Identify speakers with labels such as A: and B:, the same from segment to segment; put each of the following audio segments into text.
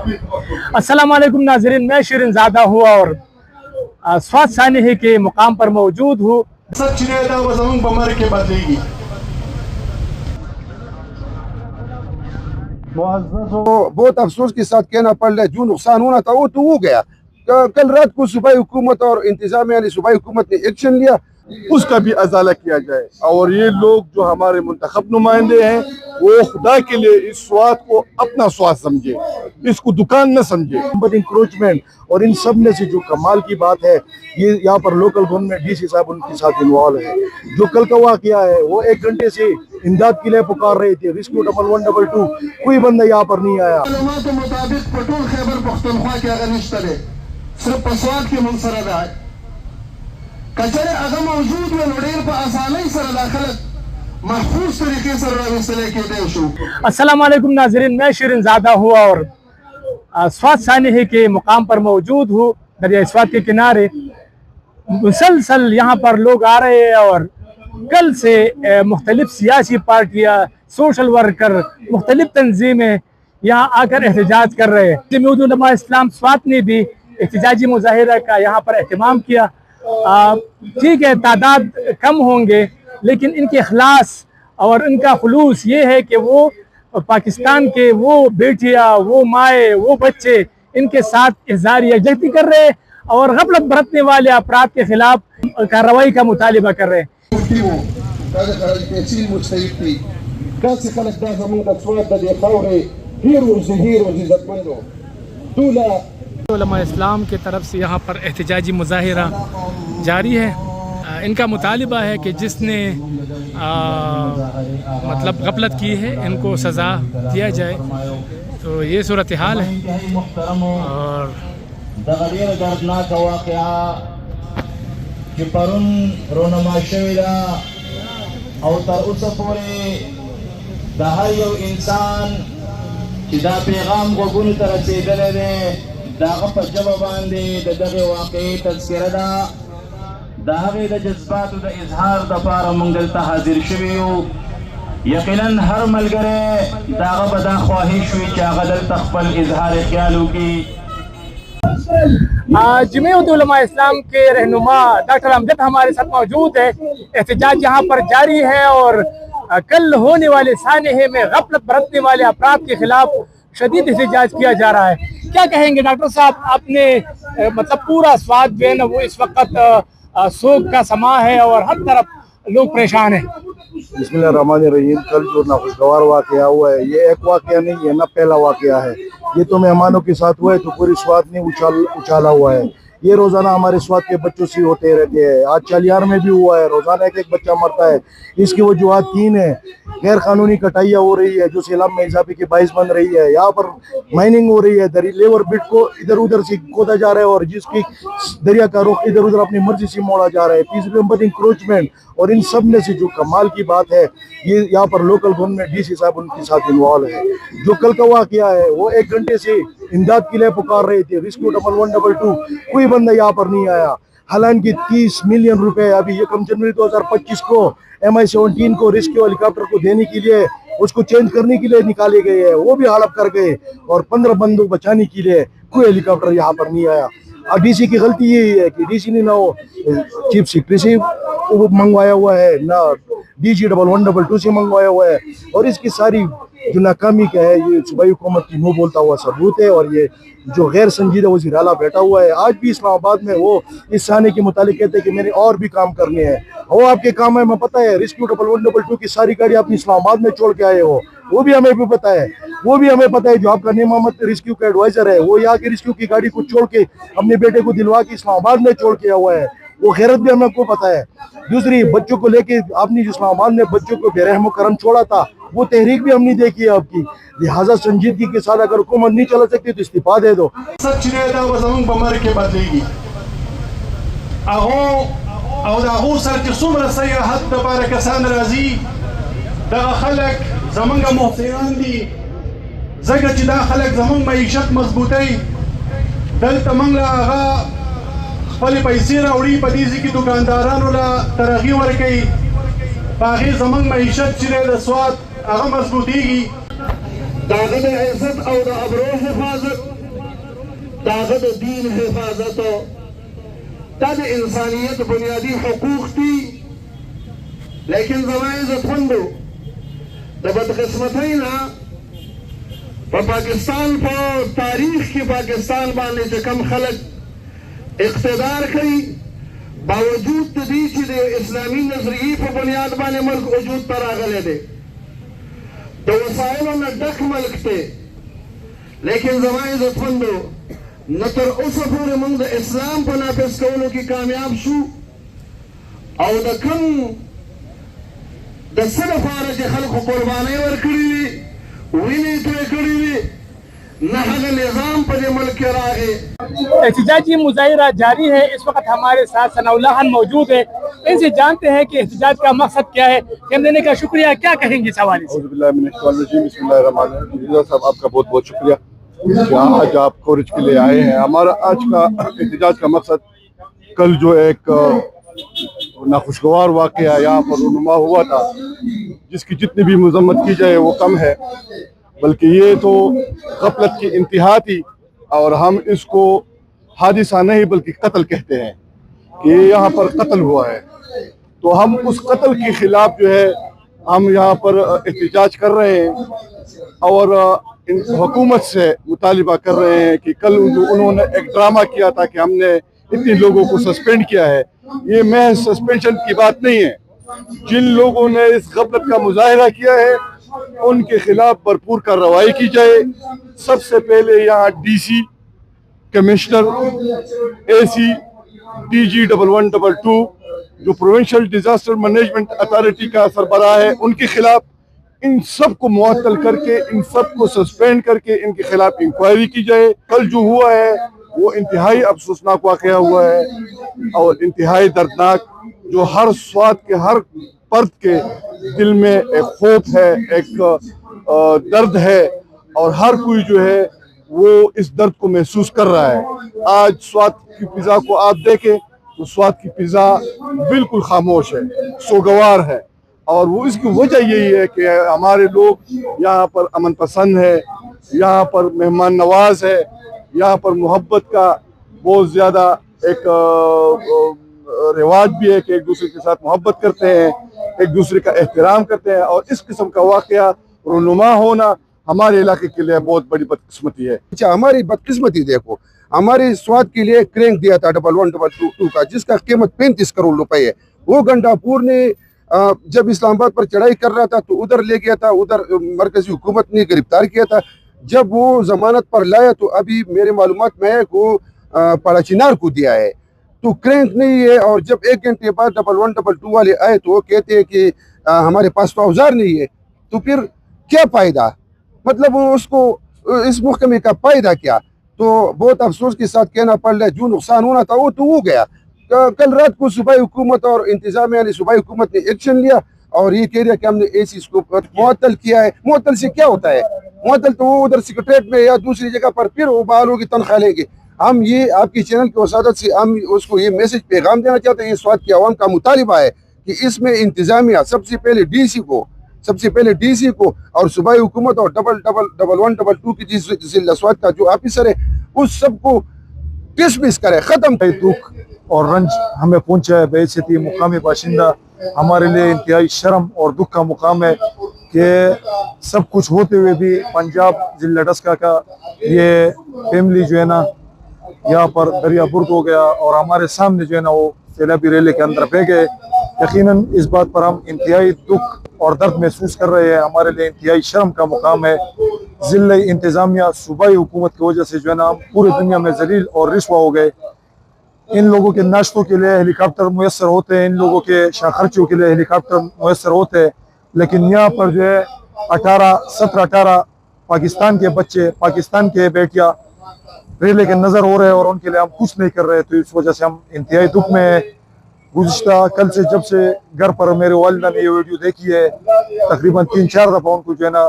A: अस्सलाम वालेकुम नाज़रीन, मैं शिरीन ज़ादा हूँ और स्वाद सानिही के मुकाम पर मौजूद हूँ।
B: बहुत अफसोस के साथ कहना पड़ रहा है, जो नुकसान होना था वो तो हो गया। कल रात को सूबाई हुकूमत और इंतजामिया ने सूबाई हुकूमत ने एक्शन लिया,
C: उसका भी अजाला किया जाए। और ये लोग जो हमारे मुंतखब नुमाइंदे हैं वो खुदा के लिए इस स्वाद को अपना स्वाद समझे, इसको दुकान न समझे। बट इंक्रोचमेंट और इन सब में से जो कमाल की बात है, ये यहाँ पर लोकल गवर्नमेंट डीसी साहब उनके साथ इन्वॉल्व है। जो कल का वाकया है वो 1 घंटे से इमदाद के लिए पुकार रहे थे, रेस्क्यू 112, कोई बंदा यहाँ पर नहीं आया।
D: کچرے اگر موجود ہے نوڑیر پا آسانی سر داخلت محفوظ طریقے سے رابطے کے دے شو۔
A: अस्सलाम वालेकुम नाज़रीन, मैं शिरीन ज़ादा हूँ और स्वाद सानिही के मुकाम पर मौजूद हूँ। दरिया स्वाद के किनारे मुसलसल यहाँ पर लोग आ रहे हैं और कल से मुख्तलिफ सियासी पार्टियाँ, सोशल वर्कर, मुख्तलिफ तंजीमें यहाँ आकर एहतजाज कर रहे हैं। जमीयत उलमा इस्लाम स्वाद ने भी एहतजाजी मुजाहिरा का यहाँ पर एहतमाम किया। ठीक है, तादाद कम होंगे, लेकिन इनके इखलास और इनका खुलूस ये है कि वो पाकिस्तान के वो बेटियाँ, वो माए, वो बच्चे इनके साथ इज़हार यकजहती कर रहे हैं और गफलत बरतने वाले अफराद के खिलाफ कार्रवाई का मुतालिबा कर रहे हैं। उलमा इस्लाम की तरफ से यहाँ पर एहतजाजी मुजाहिरा जारी है। इनका मुतालिबा है कि जिसने मतलब गफलत की है इनको सज़ा दिया जाए। तो ये सूरत हाल है और
D: दर्दनाक वाक़या कि परुन रोनमा शविला और तर उस पूरे दहायो इंसान कि दा पैगाम को गुन तरह से दे दाغ پر جبه باندې د دغه واقعي تذکره ده، د هغې د جذباتو د اظهار دپاره موږ دلته حاضر شوي یو. یقینا هر ملګری د هغه به دا خواهش وي چې هغه دلته خپل اظهار خیال وکړي.
A: जमीयत उलमा इस्लाम के रहनुमा डॉक्टर अमजद हमारे साथ मौजूद है। एहतजाज यहाँ पर जारी है और कल होने वाले सानिहे में गफलत बरतने वाले अफराद के खिलाफ शदीद एहतजाज किया जा रहा है। क्या कहेंगे डॉक्टर साहब, आपने मतलब पूरा स्वाद जो है ना वो इस वक्त सोग का समा है और हर तरफ लोग परेशान हैं।
C: बिस्मिल्लाहिर्रहमानिर्रहीम। कल जो नाखुशगवार वाकया हुआ है ये एक वाकया नहीं है, ना पहला वाकया है। ये तो मेहमानों के साथ हुआ है तो पूरी स्वाद ने उछाला हुआ है। ये रोज़ाना हमारे स्वाद के बच्चों से होते रहते हैं। आज चालियार में भी हुआ है, रोज़ाना एक बच्चा मरता है। इसकी वजूहात 3 है। गैर कानूनी कटाइयाँ हो रही है जो सैलाब में इजाफे के बाइस बन रही है। यहाँ पर माइनिंग हो रही है, लेबर बिट को इधर उधर से खोदा जा रहा है और जिसकी दरिया का रुख इधर उधर अपनी मर्जी से मोड़ा जा रहा है। पीस इंक्रोचमेंट और इन सब में से जो कमाल की बात है, ये यहाँ पर लोकल गवर्नमेंट डीसी साहब उनके साथ इन्वॉल्व है। जो कल का वाकया है वो 1 घंटे से इमदाद के लिए पुकार रहे थे, रेस्क्यू 112, कोई बंदा यहाँ पर नहीं आया। हालांकि 30 मिलियन रुपए अभी 1 जनवरी 2025 को MI-17 को रेस्क्यू हेलीकॉप्टर को देने के लिए, उसको चेंज करने के लिए निकाले गए हैं, वो भी हड़प कर गए और 15 बंदों बचाने के लिए कोई हेलीकॉप्टर यहाँ पर नहीं आया। अब डीसी की गलती यही है कि डीसी ने ना वो चीफ सेक्रेटरी से मंगवाया हुआ है, ना DG 112 से मंगवाया हुआ है। और इसकी सारी जो नाकामी का है ये सूबाई हुकूमत की मुँह बोलता हुआ सबूत है। और ये जो गैर संजीदा वज़ीर आला बैठा हुआ है, आज भी इस्लामाबाद में वो इस साने के मुतालिक कहते हैं कि मैंने और भी काम करने हैं। वो आपके काम है, मैं पता है। रेस्क्यू 112 की सारी गाड़ी अपनी इस्लामाबाद में छोड़ के आए हो, वो भी हमें भी पता है। वो भी हमें पता है जो आपका नेमामत रेस्क्यू का एडवाइजर है वो यहाँ के रेस्क्यू की गाड़ी को छोड़ के अपने बेटे को दिलवा के इस्लामाबाद में छोड़ के आया हुआ है। वो गैरत भी हमें को पता है। दूसरी, बच्चों को लेके आपने जो इस्लामाबाद में बच्चों को बेरहम करम छोड़ा था वो तहरीक भी हमने देखी है आपकी। लिहाजा संजीदगी के साथ अगर हुकूमत नहीं चला सकती तो इस्तीफा दे दो।
D: सच बमर के बदलेगी او سر چې څومره سیاحت دپاره کسان راځي دغه خلک زمونږ محسنان دي، ځکه چې دا خلک زمونږ معیشت مضبوطوي. دلته موږ له هغه خپلې پیسې راوړي، په دې ځای کې دوکاندارانو له ترغیب ورکوي، په هغې زمونږ معیشت چې دی د سواد هغه مضبوطېږي. د هغه د عزت او د ابرو حفاظت
E: داغد دین حفاظت تد انسانیت بنیادی حقوق تھی لیکن زمائے عزتمندو دا بدقسمتینا پاکستان پا تاریخ کی پاکستان بانے چا کم خلق اقتدار کری باوجود تدی چی دے اسلامی نظریی پا بنیاد بانے ملک وجود پر آگلے دے تو وسائلوں نے ڈک ملک تے لیکن زمائے عزتمندو نتر اس پورے منگ دا اسلام پا نافذ کونو کی کامیاب شو او دا کم دا صرف آرہ چی خلق قربانے ورکڑی وی وینی توے کڑی وی نحل نظام پر ملک راہے
A: احتجاجی مظاہرہ جاری ہے. اس وقت ہمارے ساتھ ثناء اللہ خان موجود ہے. ان سے جانتے ہیں کہ احتجاج کا مقصد کیا ہے. ٹائم دینے کا شکریہ. کیا کہیں گے اس حوالے سے؟
C: اعوذ باللہ من الشیطان الرجیم. بسم اللہ الرحمن الرحیم. صاحب آپ کا بہت بہت شکریہ کہ آج آپ کوریج کے لیے آئے ہیں. ہمارا آج کا احتجاج کا مقصد کل جو ایک ناخوشگوار واقعہ یہاں پر رونما ہوا تھا جس کی جتنی بھی مذمت کی جائے وہ کم ہے، بلکہ یہ تو غفلت کی انتہا تھی اور ہم اس کو حادثہ نہیں بلکہ قتل کہتے ہیں کہ یہاں پر قتل ہوا ہے. تو ہم اس قتل کے خلاف جو ہے ہم یہاں پر احتجاج کر رہے ہیں اور حکومت سے مطالبہ کر رہے ہیں کہ کل جو انہوں نے ایک ڈرامہ کیا تھا کہ ہم نے اتنے لوگوں کو سسپینڈ کیا ہے، یہ محض سسپینشن کی بات نہیں ہے. جن لوگوں نے اس غفلت کا مظاہرہ کیا ہے ان کے خلاف بھرپور کارروائی کی جائے. سب سے پہلے یہاں ڈی سی، کمشنر، اے سی، DG 1122 جو پروونشل ڈیزاسٹر مینجمنٹ اتھارٹی کا سربراہ ہے ان کے خلاف، ان سب کو معطل کر کے، ان سب کو سسپینڈ کر کے ان کے خلاف انکوائری کی جائے. کل جو ہوا ہے وہ انتہائی افسوسناک واقعہ ہوا ہے اور انتہائی دردناک، جو ہر سوات کے ہر فرد کے دل میں ایک خوف ہے، ایک درد ہے اور ہر کوئی جو ہے وہ اس درد کو محسوس کر رہا ہے. آج سوات کی فضا کو آپ دیکھیں تو سوات کی فضا بالکل خاموش ہے، سوگوار ہے اور وہ اس کی وجہ یہی ہے کہ ہمارے لوگ یہاں پر امن پسند ہے، یہاں پر مہمان نواز ہے، یہاں پر محبت کا بہت زیادہ ایک رواج بھی ہے کہ ایک دوسرے کے ساتھ محبت کرتے ہیں، ایک دوسرے کا احترام کرتے ہیں اور اس قسم کا واقعہ رونما ہونا ہمارے علاقے کے لیے بہت بڑی بدقسمتی ہے.
B: اچھا ہماری بدقسمتی دیکھو، ہماری سوات کے لیے کرینک دیا تھا 1122 کا جس کا قیمت 35 کروڑ روپے ہے. وہ گنڈا پور نے جب اسلام آباد پر چڑھائی کر رہا تھا تو ادھر لے گیا تھا، ادھر مرکزی حکومت نے گرفتار کیا تھا. جب وہ ضمانت پر لایا تو ابھی میرے معلومات میں ہے کو پاڑا چنار کو دیا ہے تو کرینک نہیں ہے. اور جب 1 گھنٹے بعد 1122 والے آئے تو وہ کہتے ہیں کہ ہمارے پاس تو اوزار نہیں ہے. تو پھر کیا فائدہ، مطلب اس کو اس محکمے کا فائدہ کیا؟ تو بہت افسوس کے ساتھ کہنا پڑ رہا ہے جو نقصان ہونا تھا وہ تو ہو گیا. کل رات کو صوبائی حکومت اور انتظامیہ یعنی صوبائی حکومت نے ایکشن لیا اور یہ کہہ رہا کہ ہم نے AC کو معطل کیا ہے. معطل سے کیا ہوتا ہے؟ معطل تو وہ ادھر سیکریٹریٹ میں یا دوسری جگہ پر پھر وہ بحالوں کی تنخواہ لیں گے. ہم یہ آپ کی چینل کی وسادت سے ہم اس کو یہ میسج پیغام دینا چاہتے ہیں. یہ سوات کی عوام کا مطالبہ ہے کہ اس میں انتظامیہ سب سے پہلے ڈی سی کو اور صوبائی حکومت اور 1122 کی ضلع سوات کا جو آفیسر ہے اس سب کو ڈسمس کرے، ختم کرے.
C: دکھ اور رنج ہمیں پہنچا ہے بحیثیت مقامی باشندہ. ہمارے لیے انتہائی شرم اور دکھ کا مقام ہے کہ سب کچھ ہوتے ہوئے بھی پنجاب ضلع ڈسکا کا یہ فیملی جو ہے نا یہاں پر دریا برد ہو گیا اور ہمارے سامنے جو ہے نا وہ سیلابی ریلے کے اندر بہ گئے. یقیناً اس بات پر ہم انتہائی دکھ اور درد محسوس کر رہے ہیں. ہمارے لیے انتہائی شرم کا مقام ہے. ضلع انتظامیہ صوبائی حکومت کی وجہ سے جو ہے نا ہم پوری دنیا میں ذلیل اور رسوا ہو گئے. ان لوگوں کے ناشتوں کے لیے ہیلی کاپٹر میسر ہوتے ہیں، ان لوگوں کے خرچوں کے لیے ہیلی کاپٹر میسر ہوتے ہیں، لیکن یہاں پر جو ہے 18 پاکستان کے بچے، پاکستان کے بیٹیاں ریلے کے نظر ہو رہے ہیں اور ان کے لیے ہم کچھ نہیں کر رہے. تو اس وجہ سے ہم انتہائی دکھ میں ہیں. گزشتہ کل سے جب سے گھر پر میرے والدہ نے یہ ویڈیو دیکھی ہے تقریباً 3-4 دفعہ ان کو جو ہے نا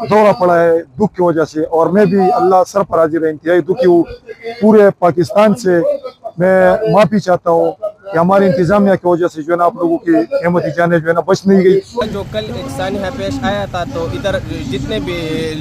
C: دورہ پڑا ہے دکھ کی وجہ سے. اور میں بھی اللہ سر پر حاضر ہے انتہائی دکھی ہوں. پورے پاکستان سے میں معافی چاہتا ہوں कि हमारी इंतजामिया की वजह से जो है ना आप लोगों की कीमती जानें जो है ना बच नहीं गई।
F: जो कल एक सानिया पेश आया था, तो इधर जितने भी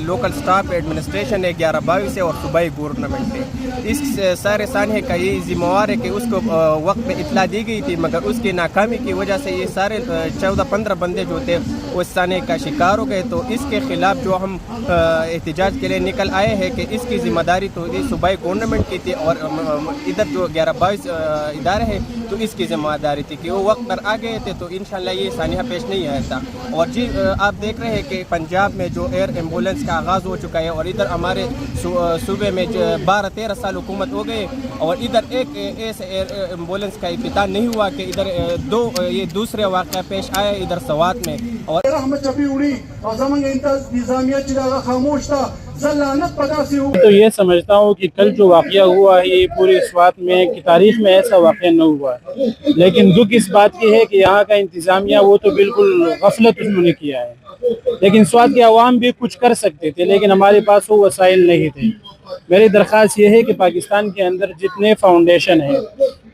F: लोकल स्टाफ एडमिनिस्ट्रेशन है 11-22 से और सूबाई गवर्नमेंट है, इस सारे सानिया का ये जिम्मेवार है कि उसको वक्त में इतला दी गई थी, मगर उसकी नाकामी की वजह से ये सारे 14-15 बंदे जो थे वो इस सानिया का शिकार हो गए। तो इसके खिलाफ जो हम एहतजाज के लिए निकल आए हैं कि इसकी जिम्मेदारी तो ये सूबाई गवर्नमेंट की थी और इधर जो 11-22 इदारे हैं तो इसकी जिम्मेदारी थी कि वो वक्त पर आ गए थे, तो इंशाल्लाह ये सानिया पेश नहीं आया था। और जी आप देख रहे हैं कि पंजाब में जो एयर एम्बुलेंस का आगाज़ हो चुका है और इधर हमारे सूबे में 12-13 साल हुकूमत हो गए और इधर एक ऐसे एयर एम्बुलेंस का इफ्तिताह नहीं हुआ कि इधर ये दूसरे वाक़या पेश आए इधर सवात में। और
A: तो ये समझता हूँ कि कल जो वाक़या हुआ है ये पूरी स्वात में की तारीख में ऐसा वाक़या न हुआ है, लेकिन दुख इस बात की है कि यहाँ का इंतज़ामिया वो तो बिल्कुल गफलत उन्होंने किया है। लेकिन स्वात के अवाम भी कुछ कर सकते थे, लेकिन हमारे पास वो वसाइल नहीं थे। मेरी दरख्वास्त ये है कि पाकिस्तान के अंदर जितने फाउंडेशन हैं,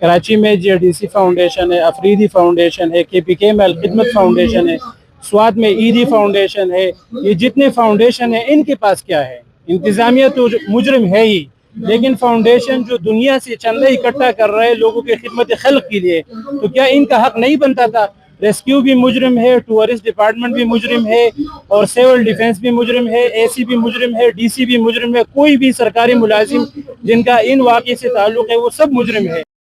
A: कराची में JDC फाउंडेशन है, अफरीदी फाउंडेशन है, KPK में अलखिदमत फाउंडेशन है, स्वात में ईदी फाउंडेशन है, ये जितने फाउंडेशन है इनके पास क्या है? इंतज़ामिया तो मुजरिम है ही, लेकिन फाउंडेशन जो दुनिया से चंदा इकट्ठा कर रहे हैं लोगों की खिदमत खल्क के लिए, तो क्या इनका हक नहीं बनता था? रेस्क्यू भी मुजरिम है, टूरिस्ट डिपार्टमेंट भी मुजरिम है और सिविल डिफेंस भी मुजरिम है, AC भी मुजरिम है, DC भी मुजरिम है। कोई भी सरकारी मुलाजिम जिनका इन वाक़े से ताल्लुक़ है वो सब मुजरिम है।